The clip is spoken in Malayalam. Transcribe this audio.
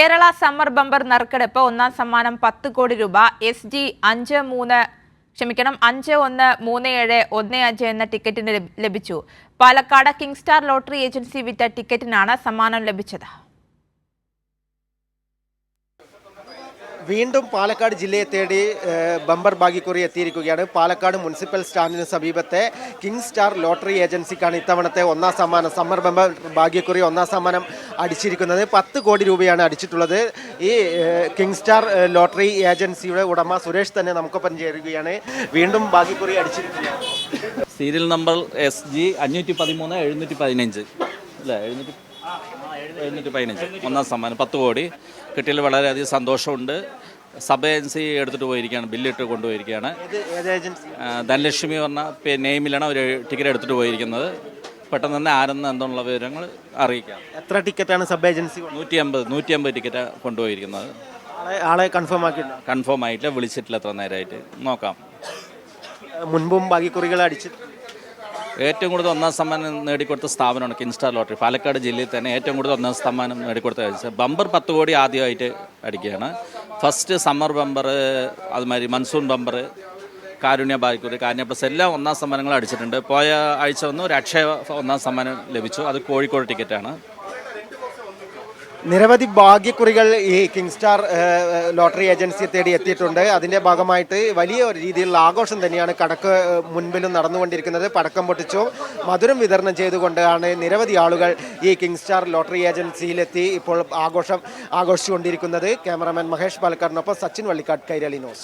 കേരള സമ്മർ ബമ്പർ നറുക്കെടുപ്പ് ഒന്നാം സമ്മാനം 10 കോടി രൂപ SG 513715 എന്ന ടിക്കറ്റിന് ലഭിച്ചു. Palakkad king star lottery agency വിറ്റ ടിക്കറ്റിനാണ് സമ്മാനം ലഭിച്ചത്. വീണ്ടും പാലക്കാട് ജില്ലയെ തേടി ബമ്പർ ഭാഗ്യക്കുറി എത്തിയിരിക്കുകയാണ്. പാലക്കാട് മുനിസിപ്പൽ സ്റ്റാൻഡിന് സമീപത്തെ കിങ് സ്റ്റാർ ലോട്ടറി ഏജൻസിക്കാണ് ഇത്തവണത്തെ ഒന്നാം സമ്മാനം സമ്മർ ബമ്പർ ഭാഗ്യക്കുറി ഒന്നാം സമ്മാനം അടിച്ചിരിക്കുന്നത്. 10 കോടി രൂപയാണ് അടിച്ചിട്ടുള്ളത്. ഈ കിങ് സ്റ്റാർ ലോട്ടറി ഏജൻസിയുടെ ഉടമ സുരേഷ് തന്നെ നമുക്കൊപ്പം ചേരുകയാണ്. വീണ്ടും ഭാഗ്യക്കുറി അടിച്ചിരിക്കുകയാണ്. സീരിയൽ നമ്പർ SG 513 715 ഒന്നാം സമ്മാനം 10 കോടി കിട്ടിയതിൽ വളരെയധികം സന്തോഷമുണ്ട്. സബ് ഏജൻസി എടുത്തിട്ട് പോയിരിക്കുകയാണ്, ബില്ലിട്ട് കൊണ്ടുപോയിരിക്കുകയാണ്. ധനലക്ഷ്മി പറഞ്ഞ നെയിമിലാണ് അവർ ടിക്കറ്റ് എടുത്തിട്ട് പോയിരിക്കുന്നത്. പെട്ടെന്ന് തന്നെ ആരെന്ന് എന്നുള്ള വിവരങ്ങൾ അറിയിക്കാം. എത്ര ടിക്കറ്റാണ് സബ് ഏജൻസി? 150 ടിക്കറ്റ് കൊണ്ടുപോയിരിക്കുന്നത്. ആളെ കൺഫേം ആക്കിയില്ല? കൺഫേം ആയിട്ടില്ല, വിളിച്ചിട്ടില്ല. എത്ര നേരമായിട്ട് നോക്കാം. മുൻപും ഭാഗ്യക്കുറികൾ അടിച്ച് ഏറ്റവും കൂടുതൽ ഒന്നാം സമ്മാനം നേടിക്കൊടുത്ത സ്ഥാപനമാണ് കിങ് സ്റ്റാർ ലോട്ടറി. പാലക്കാട് ജില്ലയിൽ തന്നെ ഏറ്റവും കൂടുതൽ ഒന്നാം സമ്മാനം നേടിക്കൊടുത്ത ബമ്പർ 10 കോടി ആദ്യമായിട്ട് അടിക്കുകയാണ്. ഫസ്റ്റ് സമ്മർ ബമ്പർ, അതുമാതിരി മൺസൂൺ ബമ്പർ, കാരുണ്യ ഭാഗ്യക്കുറി, കാരുണ്യ പ്ലസ് എല്ലാം ഒന്നാം സമ്മാനങ്ങൾ അടിച്ചിട്ടുണ്ട്. പോയ ആഴ്ച വന്ന് ഒരു അക്ഷയ ഒന്നാം സമ്മാനം ലഭിച്ചു. അത് കോഴിക്കോട് ടിക്കറ്റാണ്. നിരവധി ഭാഗ്യക്കുറികൾ ഈ കിങ് സ്റ്റാർ ലോട്ടറി ഏജൻസിയെ തേടി എത്തിയിട്ടുണ്ട്. അതിൻ്റെ ഭാഗമായിട്ട് വലിയ രീതിയിലുള്ള ആഘോഷം തന്നെയാണ് കടക്ക് മുൻപിലും നടന്നുകൊണ്ടിരിക്കുന്നത്. പടക്കം പൊട്ടിച്ചു മധുരം വിതരണം ചെയ്തുകൊണ്ടാണ് നിരവധി ആളുകൾ ഈ കിങ് സ്റ്റാർ ലോട്ടറി ഏജൻസിയിലെത്തി ഇപ്പോൾ ആഘോഷിച്ചുകൊണ്ടിരിക്കുന്നത്. ക്യാമറാമാൻ മഹേഷ് പാലക്കാടിനൊപ്പം സച്ചിൻ വള്ളിക്കാട്, കൈരളി ന്യൂസ്.